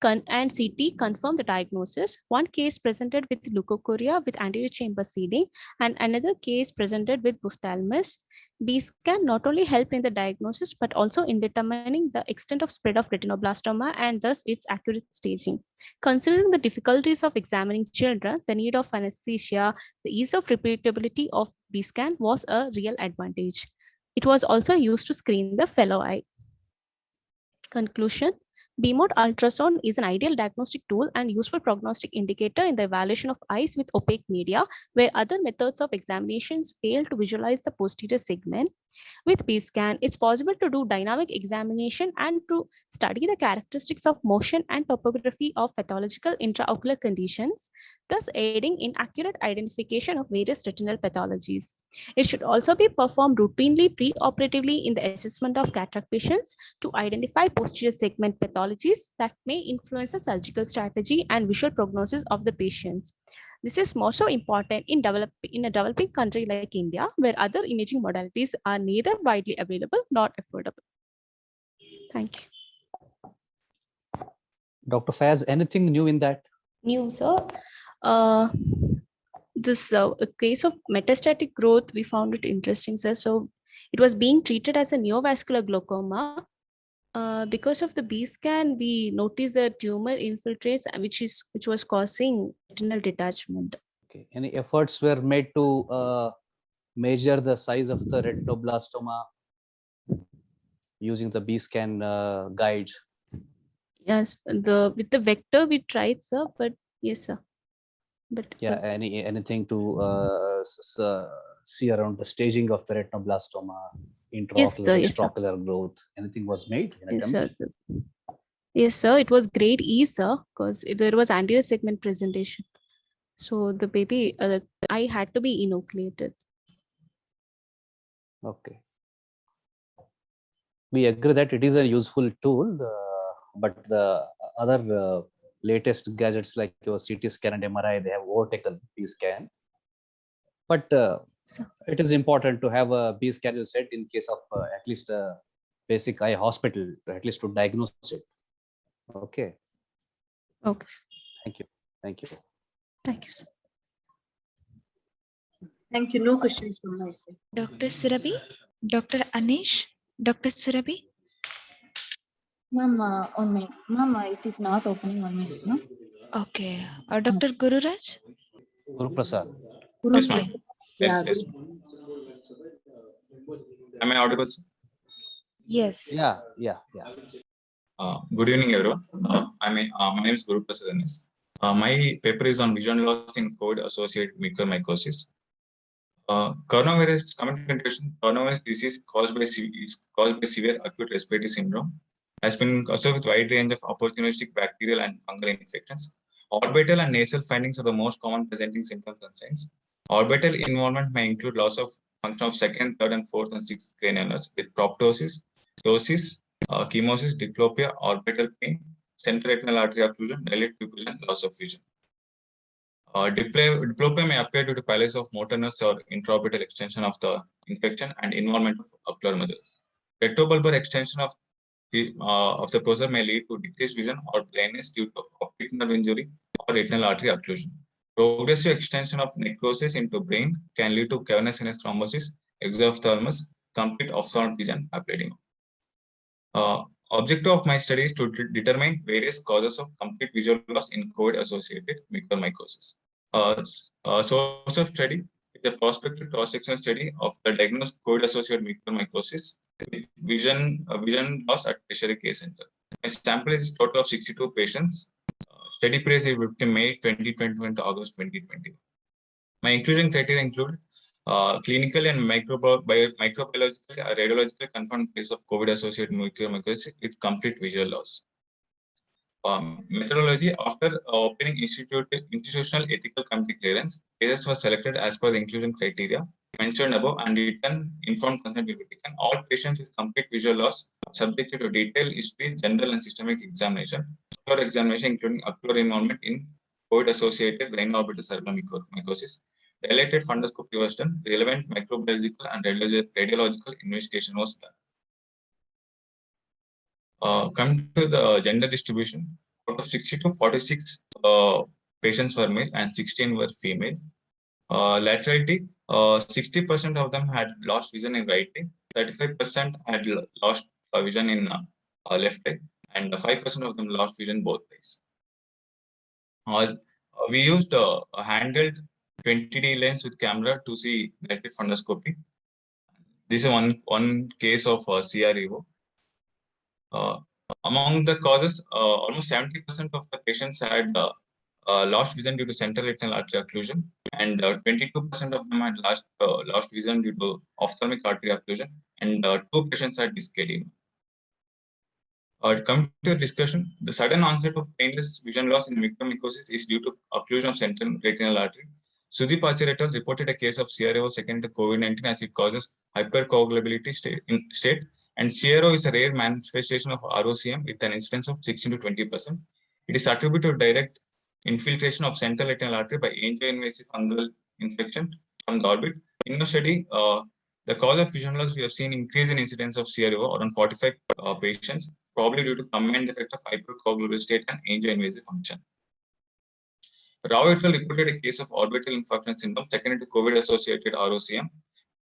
and CT confirmed the diagnosis. One case presented with leukocoria with anterior chamber seeding, and another case presented with ophthalmus. B-scan not only helped in the diagnosis, but also in determining the extent of spread of retinoblastoma and thus its accurate staging. Considering the difficulties of examining children, the need of anesthesia, the ease of repeatability of B-scan was a real advantage. It was also used to screen the fellow eye. Conclusion: B-mode ultrasound is an ideal diagnostic tool and useful prognostic indicator in the evaluation of eyes with opaque media, where other methods of examinations fail to visualize the posterior segment. With B-scan, it's possible to do dynamic examination and to study the characteristics of motion and topography of pathological intraocular conditions, thus aiding in accurate identification of various retinal pathologies. It should also be performed routinely pre-operatively in the assessment of cataract patients to identify posterior segment pathologies that may influence the surgical strategy and visual prognosis of the patients. This is more so important in a developing country like India, where other imaging modalities are neither widely available nor affordable. Thank you. Dr. Faz, anything new in that? New, sir. This case of metastatic growth, we found it interesting, sir. So it was being treated as a neovascular glaucoma. Because of the B-scan, we noticed the tumor infiltrates, which was causing retinal detachment. Okay. Any efforts were made to measure the size of the retinoblastoma using the B-scan guide? Yes, with the vector we tried, sir, but yes, sir. But yeah, anything to see around the staging of the retinoblastoma, intraocular, extraocular growth, anything was made? Yes, sir. Yes, sir. It was grade E, sir, because there was anterior segment presentation. So the baby, eye had to be inoculated. Okay. We agree that it is a useful tool, but the other latest gadgets like your CT scan and MRI, they have overtaken B-scan. But it is important to have a B-scan, you said, in case of at least a basic eye hospital, at least to diagnose it. Okay. Okay. Thank you. Thank you. Thank you, sir. Thank you. No questions from my side. Dr. Surabhi, Dr. Anish, Dr. Surabhi. Ma'am, ma'am, it is not opening 1 minute, no? Okay. Dr. Gururaj? Guru Prasad. Yes, ma'am. Yes, yes. Am I audible? Yes. Yeah. Good evening, everyone. My name is Guru Prasad. My paper is on vision loss in COVID-associated mucormycosis. Coronavirus infection, coronavirus disease caused by severe acute respiratory syndrome, has been associated with wide range of opportunistic bacterial and fungal infections. Orbital and nasal findings are the most common presenting symptoms and signs. Orbital involvement may include loss of function of second, third, and fourth and sixth cranial nerves with proptosis, ptosis, chemosis, diplopia, orbital pain, central retinal artery occlusion, related pupil, and loss of vision. Diplopia may appear due to palliacy of motor nerves or intraorbital extension of the infection and involvement of ocular muscle. Retrobulbar extension of the procedure may lead to decreased vision or blindness due to optic nerve injury or retinal artery occlusion. Progressive extension of necrosis into brain can lead to cavernous sinus thrombosis, exophthalmos, complete ophthalmic vision, papilledema. Objective of my study is to determine various causes of complete visual loss in COVID-associated mucormycosis. Source of study is a prospective cross-sectional study of the diagnosed COVID-associated mucormycosis with vision loss at tertiary care center. My sample is a total of 62 patients. Study period is between May 2021 to August 2020. My inclusion criteria include clinical and microbiological, radiological confirmed case of COVID-associated mucormycosis with complete visual loss. methodology after obtaining institutional ethical committee clearance, cases were selected as per the inclusion criteria mentioned above and written informed consent will be taken. All patients with complete visual loss are subjected to detailed history, general and systemic examination, ocular examination including ocular involvement in COVID-associated retinal cerebral mycosis. Dilated fundoscopy was done. Relevant microbiological and radiological investigation was done. Come to the gender distribution. Out of 60 to 46 patients were male and 16 were female. Laterality, 60% of them had lost vision in right eye, 35% had lost vision in left eye, and 5% of them lost vision both eyes. We used a handheld 20D lens with camera to see dilated fundoscopy. This is one case of CREO. Among the causes, almost 70% of the patients had lost vision due to central retinal artery occlusion, and 22% of them had lost vision due to ophthalmic artery occlusion, and 2 patients had disc edema. Coming to discussion, the sudden onset of painless vision loss in myxomycosis is due to occlusion of central retinal artery. Sudeep Acharya et al. Reported a case of CRO second to COVID-19 as it causes hypercoagulability state. And CRO is a rare manifestation of ROCM with an incidence of 16 to 20%. It is attributed to direct infiltration of central retinal artery by angioinvasive fungal infection from the orbit. In the study, the cause of vision loss, we have seen increase in incidence of CRO around 45 patients, probably due to combined effect of hypercoagulable state and angioinvasive function. Rao et al. Reported a case of orbital infarction syndrome secondary to COVID-associated ROCM,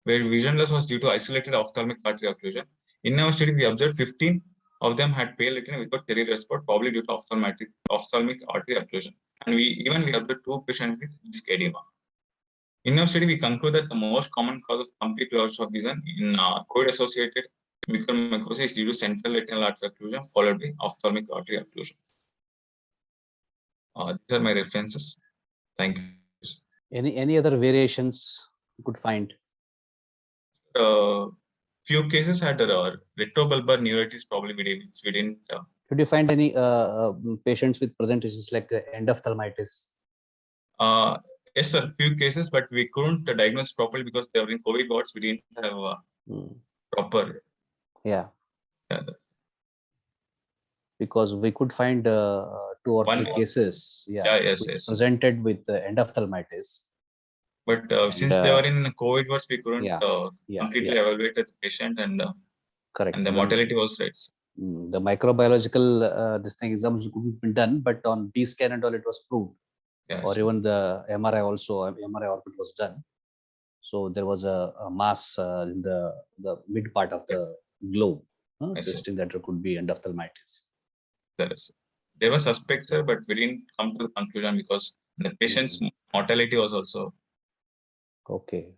where vision loss was due to isolated ophthalmic artery occlusion. In our study, we observed 15 of them had pale retina without cerebral spot, probably due to ophthalmic artery occlusion. And we observed 2 patients with disc edema. In our study, we conclude that the most common cause of complete loss of vision in COVID-associated myxomycosis is due to central retinal artery occlusion, followed by ophthalmic artery occlusion. These are my references. Thank you. Any other variations you could find? Few cases had retrobulbar neuritis, probably we didn't. Did you find any patients with presentations like endophthalmitis? Yes, sir, few cases, but we couldn't diagnose properly because they were in COVID wards. We didn't have proper. Yeah. Because we could find 2 or 3 cases. Yes. Presented with endophthalmitis. But since they were in COVID wards, we couldn't completely evaluate the patient, and correct. And the mortality was right. The microbiological this thing exams couldn't be done, but on B scan and all it was proved. Yes. Or even the MRI also, MRI orbit was done. So there was a mass in the mid part of the globe, suggesting that there could be endophthalmitis. There were suspects, sir, but we didn't come to the conclusion because the patient's mortality was also. Okay.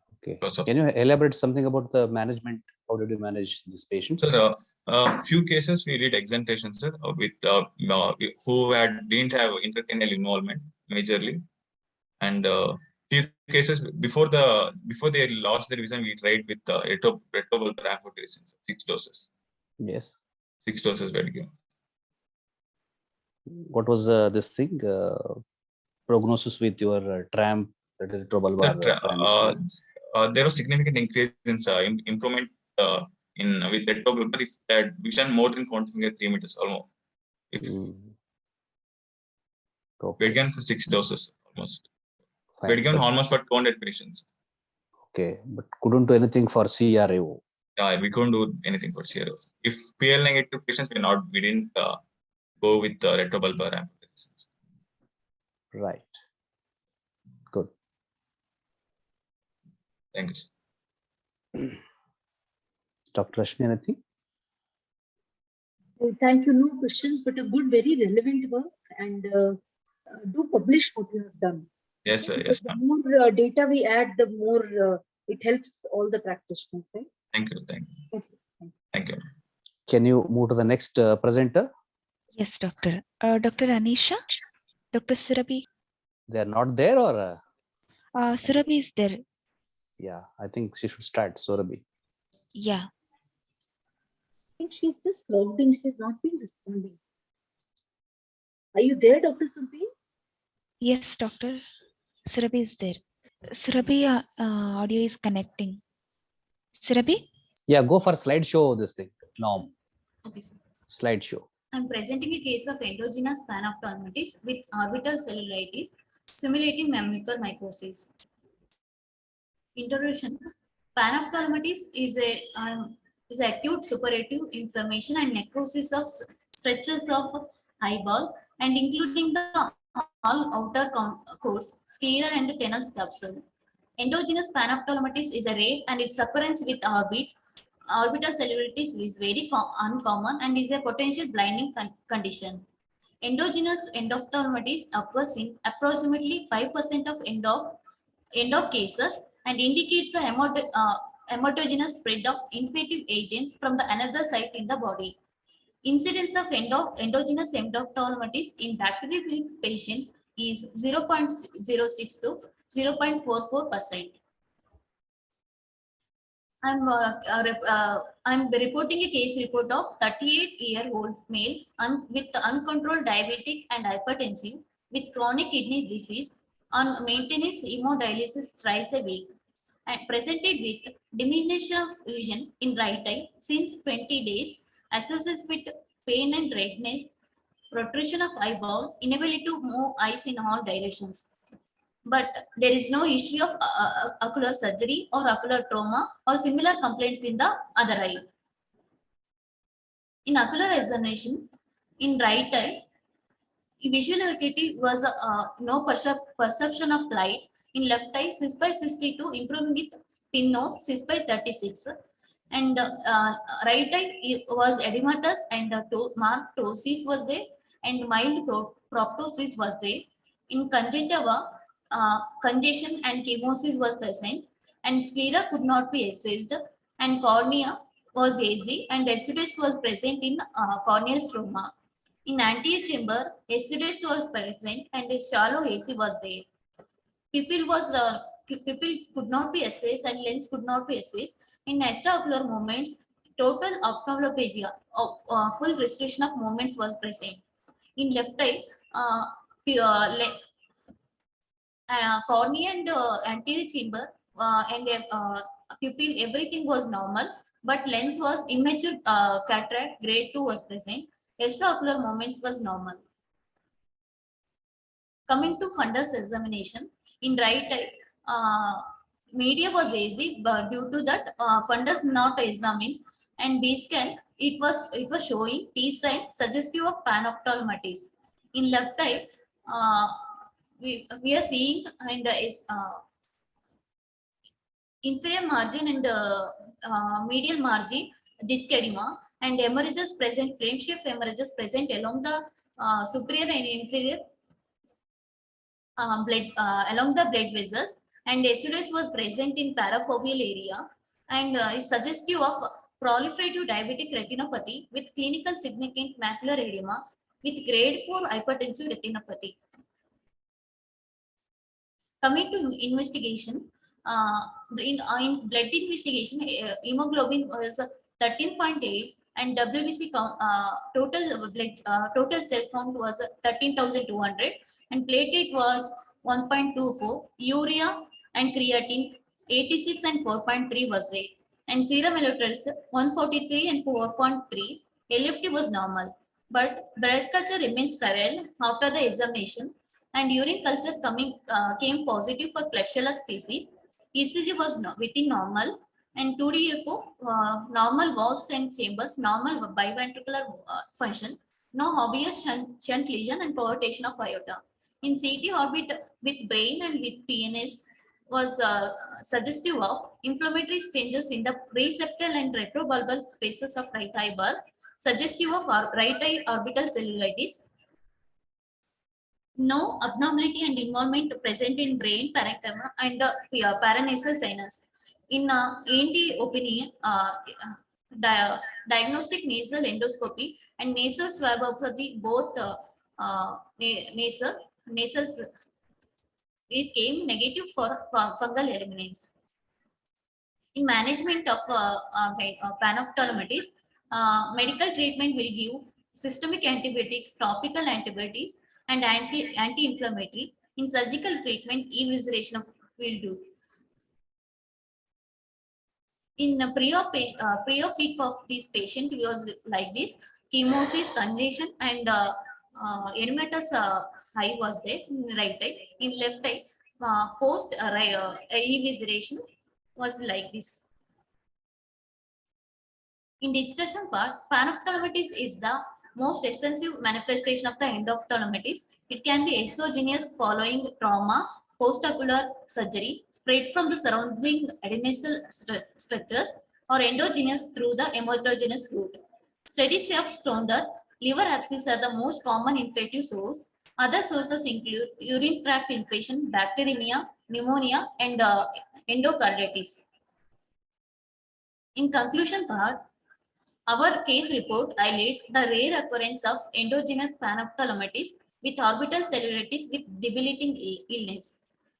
Can you elaborate something about the management? How did you manage these patients? Sir, few cases we did exentation, sir, with who didn't have intracranial involvement majorly, and few cases before they lost their vision, we tried with retrobulbar amphotericin, 6 doses. Yes. 6 doses were given. What was this thing? Prognosis with your TRAMP, that is retrobulbar. There was significant increase in improvement with retrobulbar if they had vision more than 3 meters almost. We began for 6 doses almost. We began almost for 200 patients. Okay, but couldn't do anything for CRO. We couldn't do anything for CRO. If PL negative patients, we didn't go with retrobulbar amphotericin. Right. Good. Thank you, sir. Dr. Rashmi, anything? Thank you. No questions, but a good, very relevant work, and do publish what you have done. Yes, sir. Yes, the more data we add, the more it helps all the practitioners, right? Thank you. Thank you. Can you move to the next presenter? Yes, doctor. Dr. Anisha, Dr. Surabhi. They are not there, or? Surabhi is there. Yeah, I think she should start, Surabhi. Yeah. I think she's just logged in. She's not been responding. Are you there, Dr. Surabhi? Yes, Doctor. Surabhi is there. Surabhi, audio is connecting. Surabhi? Yeah, go for slideshow this thing. Norm. Okay, sir. Slideshow. I'm presenting a case of endogenous panophthalmitis with orbital cellulitis simulating mucormycosis. Introduction. Panophthalmitis is acute suppurative inflammation and necrosis of stretches of eyeball and including the all outer course, sclera and tenon's capsule. Endogenous panophthalmitis is a rare and its occurrence with orbital cellulitis is very uncommon and is a potential blinding condition. Endogenous endophthalmitis occurs in approximately 5% of end of cases and indicates the hematogenous spread of infective agents from the another site in the body. Incidence of endogenous endophthalmitis in bacterial patients is 0.06 to 0.44%. I'm reporting a case report of 38-year-old male with uncontrolled diabetic and hypertensive with chronic kidney disease on maintenance hemodialysis thrice a week and presented with diminution of vision in right eye since 20 days, associated with pain and redness, protrusion of eyeball, inability to move eyes in all directions. But there is no history of ocular surgery or ocular trauma or similar complaints in the other eye. In ocular examination, in right eye, visual acuity was no perception of light. In left eye, 6 by 62, improving with pin note 6 by 36. And right eye was edematous and marked ptosis was there and mild proptosis was there. In conjunctiva, congestion and chemosis was present and sclera could not be assessed and cornea was hazy and exudates was present in corneal stroma. In anterior chamber, exudates was present and a shallow hazy was there. Pupil could not be assessed and lens could not be assessed. In extraocular movements, total ophthalmoplegia, full restriction of movements was present. In left eye, cornea and anterior chamber and pupil, everything was normal, but lens was immature cataract grade 2 was present. Extraocular movements was normal. Coming to fundus examination, in right eye, media was hazy, but due to that fundus not examined, and B scan it was showing T sign suggestive of panophthalmitis. In left eye, we are seeing and inferior margin and medial margin disc edema and hemorrhages present, frame shape hemorrhages present along the superior and inferior along the blood vessels, and exudates was present in parafoveal area and is suggestive of proliferative diabetic retinopathy with clinical significant macular edema with grade 4 hypertensive retinopathy. Coming to investigation, in blood investigation, hemoglobin was 13.8 and WBC count, total cell count was 13,200 and platelet was 1.24, urea and creatine 86 and 4.3 was there, and serum electrolytes 143 and 4.3. LFT was normal, but blood culture remains sterile after the examination, and urine culture came positive for Klebsiella species. ECG was within normal, and 2D echo, normal valves and chambers, normal biventricular function, no obvious shunt lesion and coarctation of aorta. In CT orbit with brain and with PNS was suggestive of inflammatory changes in the preseptal and retrobulbar spaces of right eyeball, suggestive of right eye orbital cellulitis. No abnormality and involvement present in brain parenchyma and paranasal sinus. In ENT opinion, diagnostic nasal endoscopy and nasal swab for the both nasals, it came negative for fungal eliminants. In management of panophthalmitis, medical treatment will give systemic antibiotics, topical antibiotics, and anti-inflammatory. In surgical treatment, evisceration will do. In a pre-op week of this patient was like this: chemosis, congestion, and edematous eye was there in right eye. In left eye, post evisceration was like this. In discussion part, panophthalmitis is the most extensive manifestation of the endophthalmitis. It can be exogenous following trauma, post-ocular surgery, spread from the surrounding adnexal structures, or endogenous through the hematogenous route. Studies have shown that liver abscess are the most common infective source. Other sources include urine tract infection, bacteremia, pneumonia, and endocarditis. In conclusion part, our case report highlights the rare occurrence of endogenous panophthalmitis with orbital cellulitis with debilitating illness.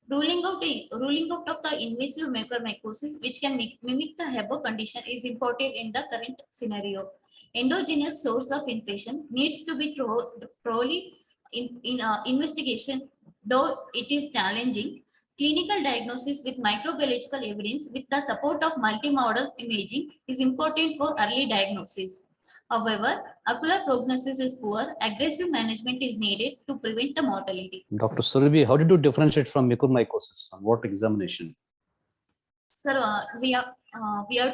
Ruling out of the invasive mucormycosis, which can mimic the Hebo condition, is important in the current scenario. Endogenous source of infection needs to be thoroughly investigation, though it is challenging. Clinical diagnosis with microbiological evidence with the support of multimodal imaging is important for early diagnosis. However, ocular prognosis is poor. Aggressive management is needed to prevent the mortality. Dr. Surabhi, how did you differentiate from mucormycosis? On what examination? Sir, we have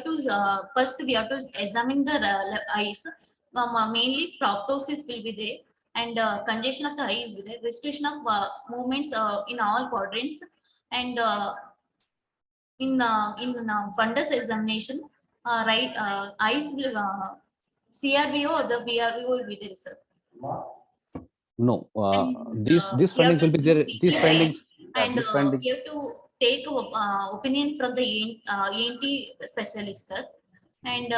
to first we have to examine the eyes. Mainly proptosis will be there, and congestion of the eye will be there. Restriction of movements in all quadrants, and in fundus examination, eyes will CRVO or the BRVO will be there, sir. No, And, these we have findings will to be do there. CT These findings, and these findings. we have to take opinion from the ENT specialist, sir. And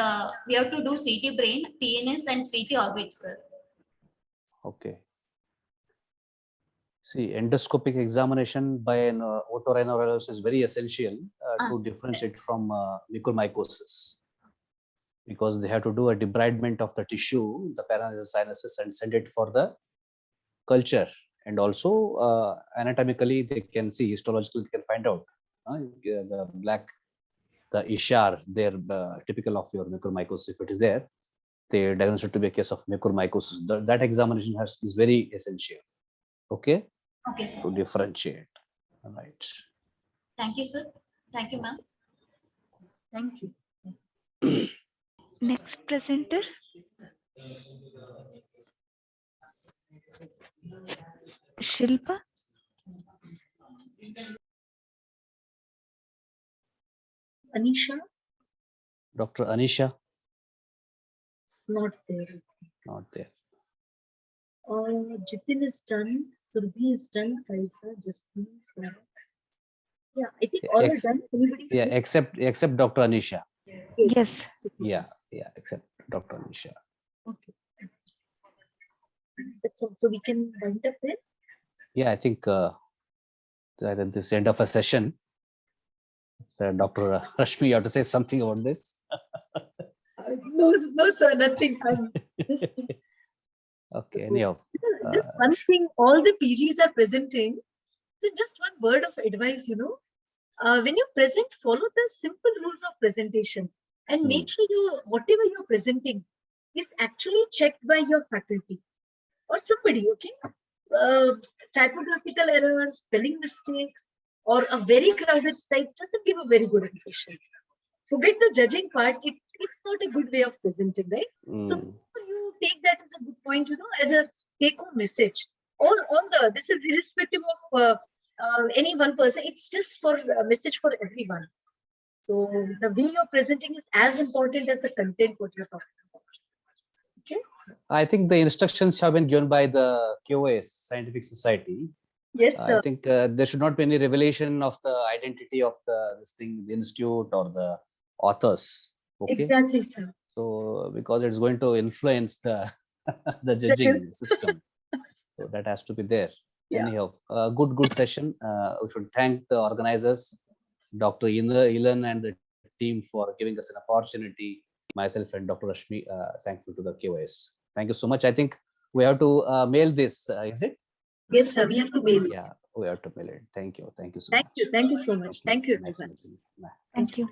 we have to do CT brain, PNS, and CT orbit, sir. Okay. See, endoscopic examination by an otorhinolaryngologist is very essential to differentiate from mucormycosis, because they have to do a debridement of the tissue, the paranasal sinuses, and send it for the culture. And also anatomically, they can see, histologically, they can find out the black, the ishar, they're typical of your mucormycosis. If it is there, they diagnose it to be a case of mucormycosis. That examination is very essential. Okay. Okay, sir. To differentiate. All right. Thank you, sir. Thank you, ma'am. Thank you. Next presenter. Shilpa. Anisha? Dr. Anisha? It's not there. Not there. Jitin is done. Surbhi is done. Saisa, just please. Yeah, I think all are done. Anybody? Yeah, except Dr. Anisha. Yes. Yeah, except Dr. Anisha. Okay. That's all. So we can wind up there. Yeah, I think at this end of a session, Dr. Rashmi, you have to say something about this. No, sir, nothing. Okay, anyhow. Just one thing, all the PGs are presenting. So just one word of advice, when you present, follow the simple rules of presentation and make sure whatever you're presenting is actually checked by your faculty or somebody, okay? Typographical errors, spelling mistakes, or a very crowded site doesn't give a very good impression. Forget the judging part, it's not a good way of presenting, right? So you take that as a good point, as a take-home message. This is irrespective of any one person, it's just for a message for everyone. So the way you're presenting is as important as the content what you're talking about. Okay. I think the instructions have been given by the QoS Scientific Society. Yes, sir. I think there should not be any revelation of the identity of the institute or the authors. Okay. Exactly, sir. So because it's going to influence the the judging system, so that has to be there. Yeah. Anyhow, good session. We should thank the organizers, Dr. Ilan and the team for giving us an opportunity. Myself and Dr. Rashmi, thankful to the QoS. Thank you so much. I think we have to mail this. Is it? Yes, sir. We have to mail it. Yeah, we have to mail it. Thank you. Thank you so Thank much. you. Thank you so much. Thank you, Nice everyone. meeting you. Bye. Thank you.